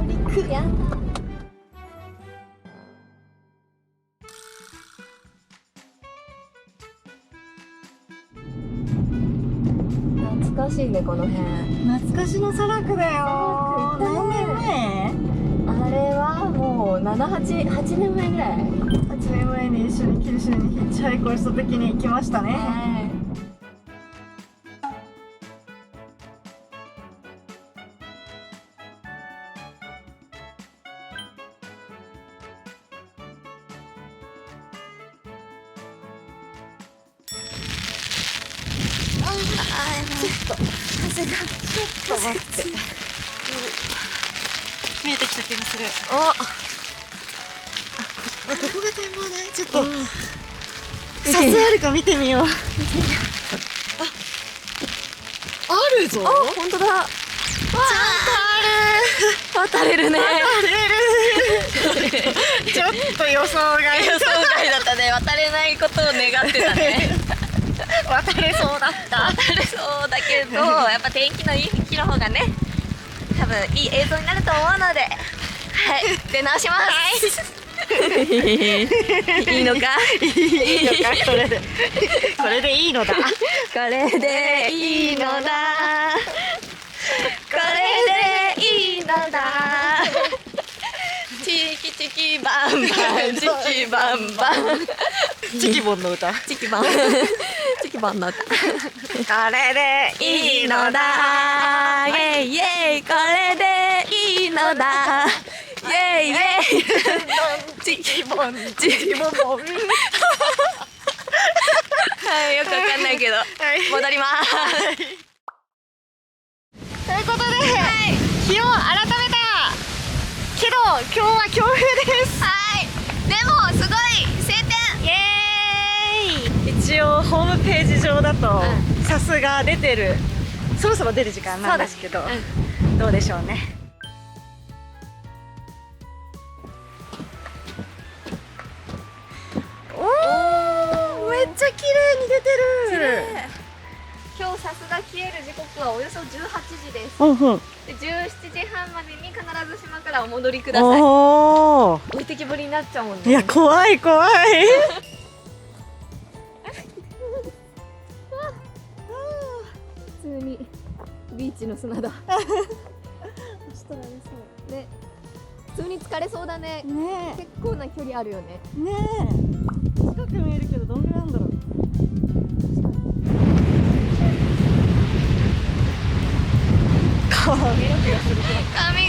上陸。やった。懐かしいね、この辺。懐かしのサラクだよ。何年前？あれはもう8年前ぐらい。8年前に一緒に九州にヒッチハイクをした時に行きましたね。ちょっと風がちょっと待って、見えてきた気がする。あ、ここが展望台。ちょっと撮影あるか見てみよう。あるぞ。あ、本当だ。ちゃんとある。渡れるね。渡れる。ちょっと予想外だったね。渡れないことを願ってたね。渡れそうだった。渡れそうだけど、やっぱ天気のいい日の方がね、多分いい映像になると思うので、はい、出直します。いいのか？いいのか？これでいいのだ。これでいいのだ。これでいいのだ。チキチキバンバン、チキバンバン。チキボンの歌。チキバン。チキバンの歌。これでいいのだ。イェイイェイ、これでいいのだ。イェイイェイ。チキボン、チキボンボン。はい、よくわかんないけど、戻ります。ということで、日を改めたけど今日は強風です。はい、でもすごい晴天。イエーイ。一応ホームページ上だとさすが出てる、そろそろ出る時間なんですけど、どうでしょうね。おお、めっちゃ綺麗に出てる。今日さすが消える時刻はおよそ18時です。で、17時半までに必ず島からお戻りください。おお、置いてきぼりになっちゃうもんね。いや、怖い怖い。普通にビーチの砂だ。ね、普通に疲れそうだね。ね結構な距離あるよね。え、ねえ、近く見えるけどどんぐらいなんだろう。髪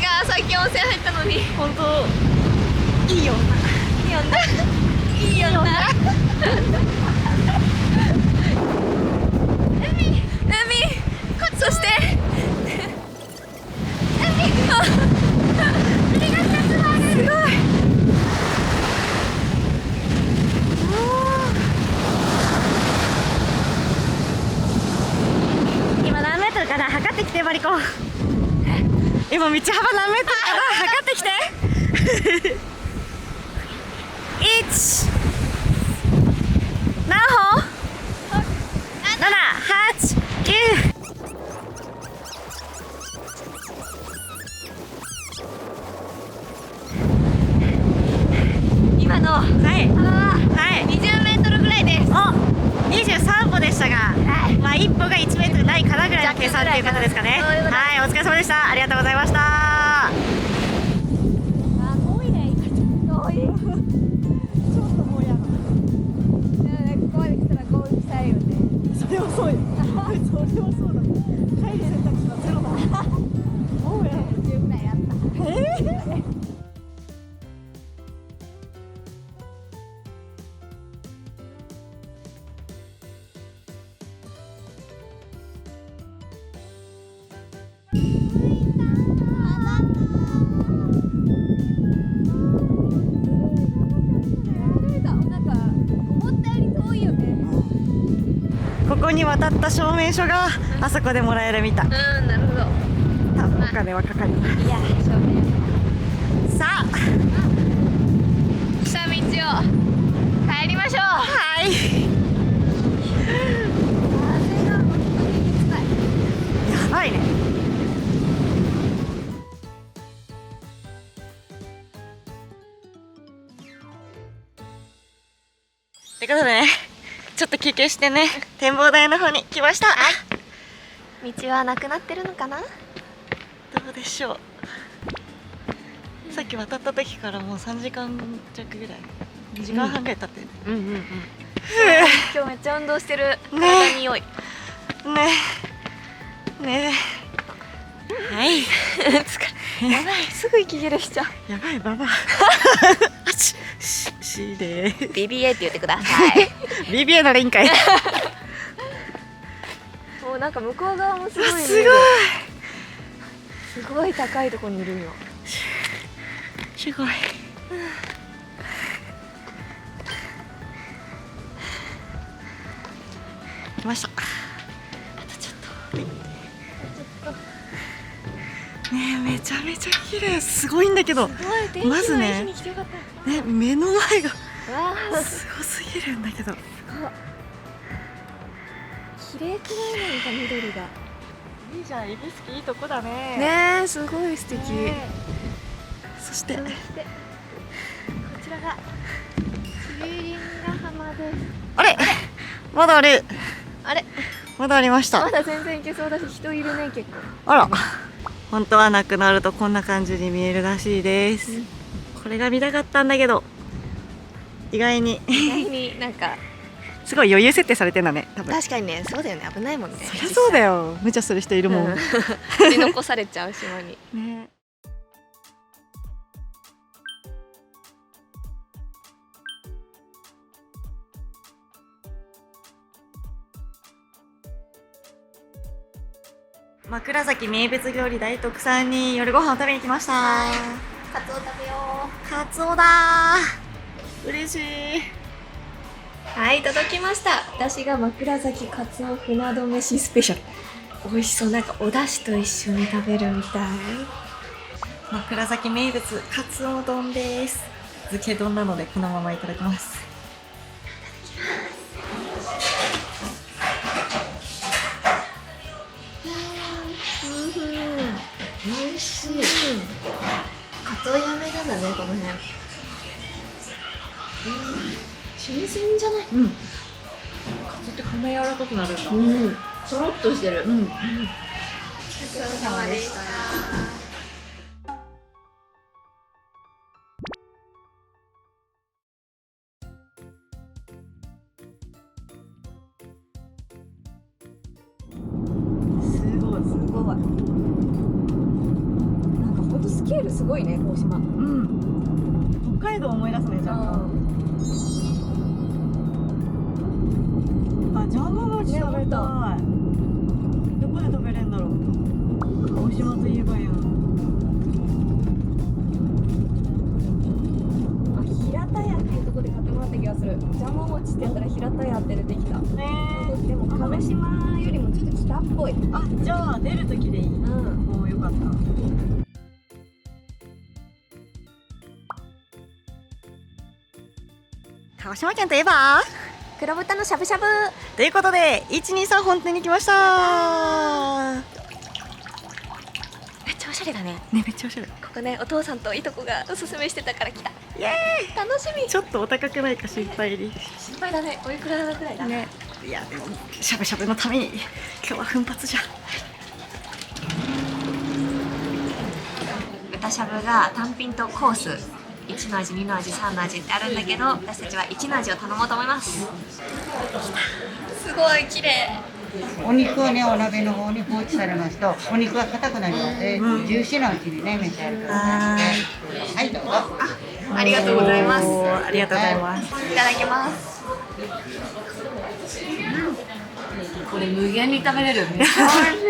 がさっき温泉入ったのに。本当いいよいいよな。いいよな。海、そして海。ありがとう。すごい。今何メートルかな、測ってきてマリコ。今道幅何メートルかな、測ってきて。1、何歩？ 7、8、9。今の、はい、20メートルぐらいです。お、23歩でしたが、まあ1歩が1メートルないかなぐらいの計算ということですかね。はい、お疲れ様でした。ありがとうございました。遠いね。遠い。ちょっともうやだ。ここまで来たらゴールしたいよね。それはそうよ。それはそうだ。帰る選択肢はゼロだ。もうやだ。10ぐらいあった。ここに渡った証明書があそこでもらえるみたい。なるほど。多分お金はかかります。いや、証明。さあ、来た道を帰りましょう。はい。風が本当にきつい。やばいね。ことでね、ちょっと休憩してね、展望台の方に来ました。道はなくなってるのかな。どうでしょう。さっき渡った時からもう3時間弱ぐらい、2時間半ぐらい経ってる。今日めっちゃ運動してる。体に良い。ねはい。やばい、すぐ息切れしちゃう。やばいババア。あちしで BBA って言ってください。BBA ならいいんかい。もうなんか向こう側もすごい、ね、すごい高いところにいるよ。すごい。来ました。あとちょっと。ねえ、めちゃめちゃ綺麗、すごいんだけど。まずね、目の前がすごすぎるんだけど。綺麗くない？なんか緑が。いいじゃん、指宿いいとこだね。ねえ、すごい素敵。そしてこちらがチビリンガ浜です。あれ、まだあれ。あれ、まだありました。まだ全然いけそうだし、人いるね結構。あら、本当はなくなるとこんな感じに見えるらしいです。これが見たかったんだけど、意外になんかすごい余裕設定されてんだね、多分。確かにね、そうだよね、危ないもんね。そりゃそうだよ、無茶する人いるもん。取り残されちゃう島に。ね。枕崎名物料理大徳さんに夜ご飯を食べに来ました。カツオ食べよう。カツオだー。嬉しい。はい、届きました。私が枕崎カツオ船戸飯スペシャル。美味しそう。なんかお出汁と一緒に食べるみたい。枕崎名物カツオ丼です。漬け丼なのでこのままいただきます。美味しい。カツオ有名なんだね、この辺。新鮮じゃない？カツってこんな柔らかくなるんだ。とろっとしてる。ごちそうさまでした。なんかほんとスケールすごいね、大島。北海道思い出すね、若干。あ、ジャム餅食べたい。どこで食べれんだろう。大島といえばやん。あ、平田屋っていうところで買ってもらった気がする。ジャム餅ってやったら平田屋って出てきた。でも鹿児島よりもちょっと北っぽい。あ、じゃあ出る時でいい。もうよかった。鹿児島県といえば黒豚のしゃぶしゃぶということで、123本店に来ました。めっちゃおしゃれだね。ね、めっちゃおしゃれ。ここね、お父さんといとこがおすすめしてたから来た。イエーイ。楽しみ。ちょっとお高くないか心配で。心配だね。おいくらくらいだね。いやでもしゃぶしゃぶのために今日は奮発じゃ。豚しゃぶが単品とコース、1の味、2の味、3の味ってあるんだけど、私たちは1の味を頼もうと思います。すごい綺麗。お肉をね、お鍋の方に放置されますとお肉が硬くなりますので、ジューシーなうちにね、召し上がりください。はい、どうぞ。ありがとうございます。ありがとうございます。いただきます。これ無限に食べれる。めっちゃ美味し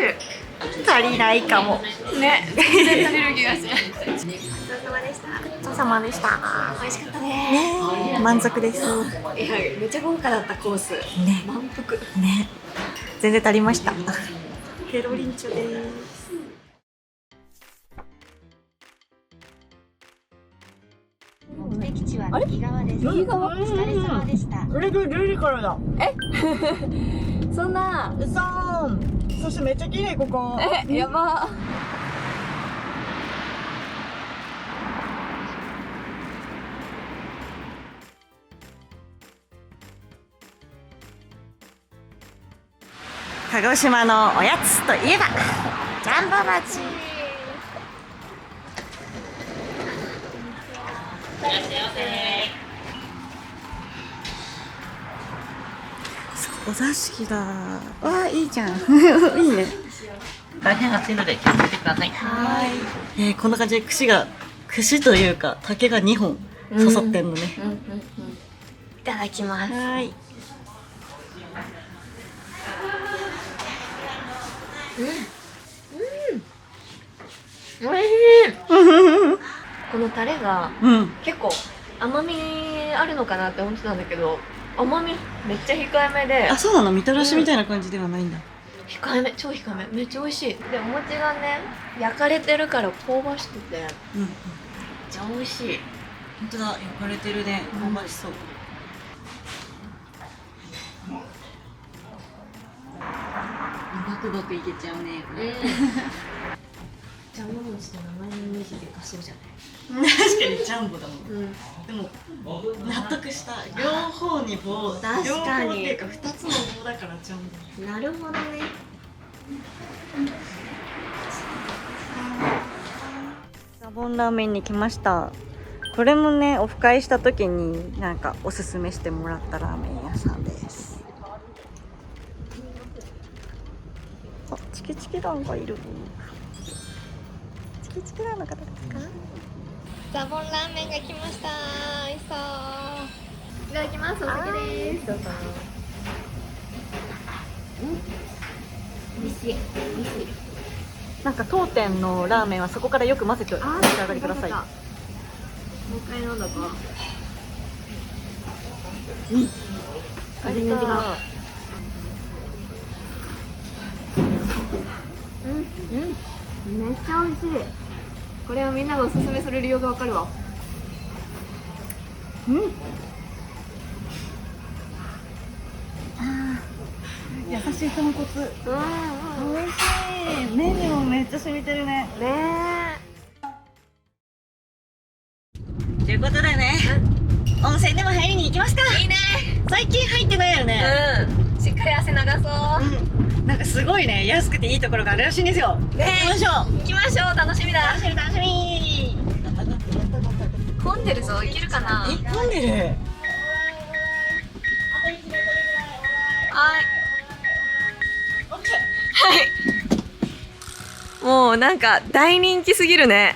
い。足りないかも。ね、全然足りる気がする。ごちそうさまでした。ごちそうさまでした。美味しかったね。満足です。いや、めっちゃ豪華だったコース。ね、満腹。ね、全然足りました。ペロリンチョです。目的地は右側です。右側。お疲れ様でした。これで10時からだ。そんな。うそーん。そしてめっちゃ綺麗ここ。やば。鹿児島のおやつといえばジャンボ餅。お座敷だ。わあ、いいじゃん。いいね。大変熱いので気をつけてください。はい。こんな感じで串というか竹が2本刺さってんのね。いただきます。はい。おいしい。このタレが結構甘みあるのかなって思ってたんだけど、甘みめっちゃ控えめで。あ、そうなの？みたらしみたいな感じではないんだ。控えめ、超控えめ、めっちゃ美味しい。でお餅がね焼かれてるから香ばしくてめっちゃ美味しい。本当だ、焼かれてるね。香ばしそう。バクバクいけちゃうね。ジャンボ餅の名前のイメージでかそうじゃない？確かにジャンボだもん。でも納得した。両方に棒。確かに。両方っていうか2つの棒だからジャンボ。なるほどね。サボンラーメンに来ました。これもね、オフ会した時になんかおすすめしてもらったラーメン屋さんです。あ、チキチキランがいる。チキチキランの方ですか？サボンラーメンが来ました。美味しそう。いただきます。お酒です。どうぞ。美味しい。美味しい。なんか当店のラーメンはそこからよく混ぜてお召し上がりください。もう一回飲んだか。全然違う。めっちゃ美味しい。これはみんながおすすめする理由がわかるわ。優しい豚骨。美味しい。麺にもめっちゃ染みてるね。ということでね、温泉でも入りに行きますか。いいね。最近入ってないよね。しっかり汗流そう。なんかすごいね、安くていいところがあるらしいんですよ。行きましょう。行きましょう。楽しみだ。楽しみ楽しみ。混んでるぞ。行けるかな。混んでる。はい。はい。もうなんか大人気すぎるね。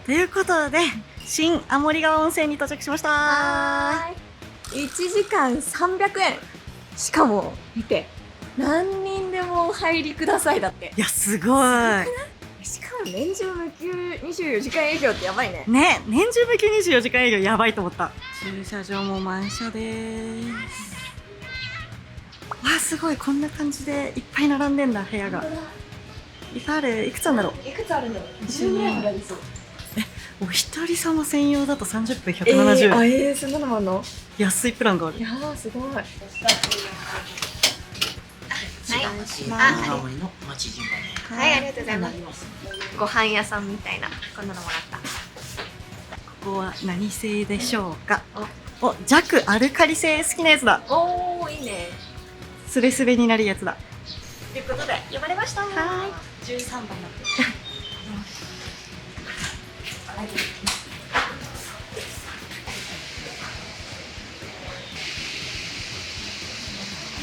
ということで、新青森川温泉に到着しました。1時間300円。しかも見て、何人でもお入りくださいだって。いや、すごい。しかも年中無休24時間営業ってやばいね。ね、年中無休24時間営業やばいと思った。駐車場も満車です。わあ、すごい。こんな感じでいっぱい並んでんだ、部屋が。いっぱいある。いくつあるんだろう。いくつあるの？10ぐらいまでありそう。お一人様専用だと30分170円。そんなのもあんの？安いプランがある。いやーすごい。はい。青森の町順番で。はい、ありがとうございます。ご飯屋さんみたいな、こんなのもらった。ここは何製でしょうか。お、弱アルカリ性好きなやつだ。おー、いいね。スレスレになるやつだ。ということで呼ばれました。はい。13番だって。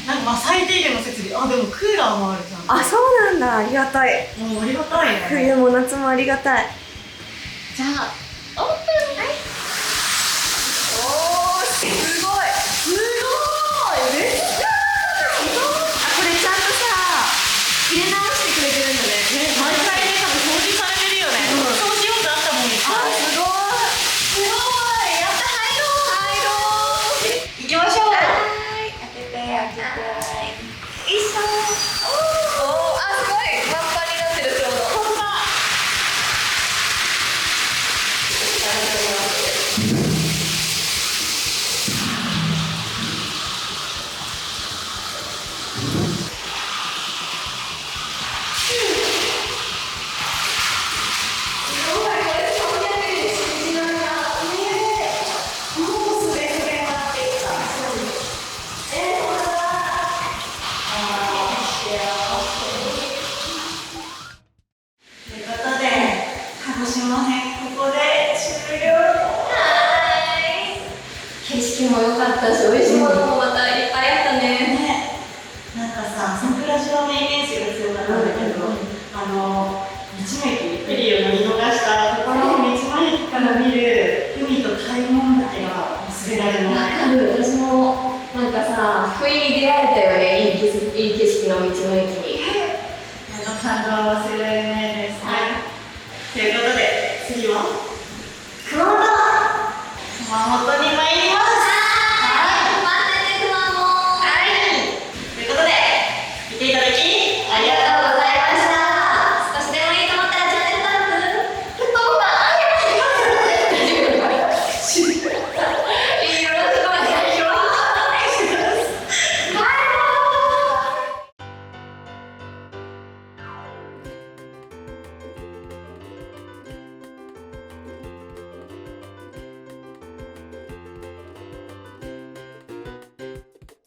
なんかまあ最低限の設備。あ、でもクーラーもあるじゃん。あ、そうなんだ。ありがたい。もうありがたいね。冬も夏もありがたい。じゃあオープン。はい。おー、すごい。すごい。めっちゃ。これちゃんとさ、入れ直してくれてるんだね。毎回ね、多分掃除されてるよね。掃除用具あったもん。あ、すごい。すごい。やった、入ろう。行きましょう。開けて。一緒。おー、あ、すごい。満帆になってる、ちょうど。本当だ。感動を忘れられないです。はい。ということで次は熊本。熊本に